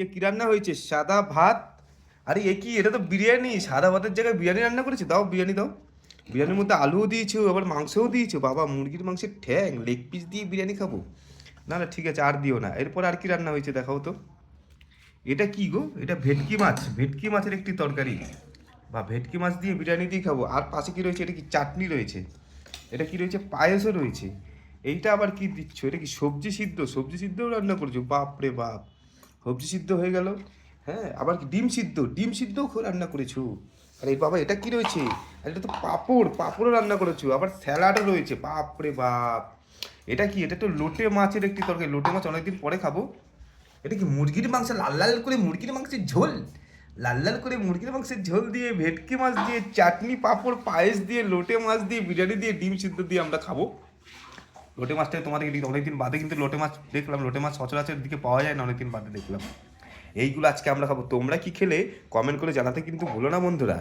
আজকে কি রান্না হয়েছে? সাদা ভাত। আরে এ কি, এটা তো বিরিয়ানি। সাদা ভাতের জায়গায় বিরিয়ানি রান্না করেছে। দাও বিরিয়ানি দাও। বিরিয়ানির মধ্যে আলুও দিয়েছো, আবার মাংসও দিয়েছো। বাবা, মুরগির মাংসের ঠ্যাং লেগ পিস দিয়ে বিরিয়ানি খাবো? না না, ঠিক আছে, আর দিও না। এরপর আর কি রান্না হয়েছে দেখাও তো। এটা কি গো? এটা ভেটকি মাছ। ভেটকি মাছের একটি তরকারি। বা ভেটকি মাছ দিয়ে বিরিয়ানি দিয়ে খাবো। আর পাশে কি রয়েছে? এটা কি চাটনি রয়েছে? এটা কি রয়েছে? পায়েসও রয়েছে। এইটা আবার কি দিচ্ছ? এটা কি সবজি সিদ্ধ? সবজি সিদ্ধও রান্না করছো? বাপ রে বাপ, সবজি সিদ্ধ হয়ে গেল। হ্যাঁ, আবার কি ডিম সিদ্ধ? ডিম সিদ্ধও রান্না করেছো? আরে বাবা, এটা কি রয়েছে? আর এটা তো পাঁপড়, পাঁপড়ও রান্না করেছো। আবার স্যালাডও রয়েছে। বাপ রে বাপ, এটা কি? এটা তো লোটে মাছের একটি তরকারি। লোটে মাছ অনেকদিন পরে খাবো। এটা কি মুরগির মাংস? লাল লাল করে মুরগির মাংসের ঝোল। লাল লাল করে মুরগির মাংসের ঝোল দিয়ে, ভেটকি মাছ দিয়ে, চাটনি, পাঁপড়, পায়েস দিয়ে, লোটে মাছ দিয়ে, বিরিয়ানি দিয়ে, ডিম সিদ্ধ দিয়ে আমরা খাবো। লোটে মাছটা তোমাদের অনেকদিন বাদে কিন্তু লোটে মাছ দেখলাম। লোটে মাছ সচরাচর দিকে পাওয়া যায় না, অনেকদিন বাদে দেখলাম। এইগুলো আজকে আমরা খাবো। তোমরা কি খেলে কমেন্ট করে জানাতে কিন্তু ভুলো না বন্ধুরা।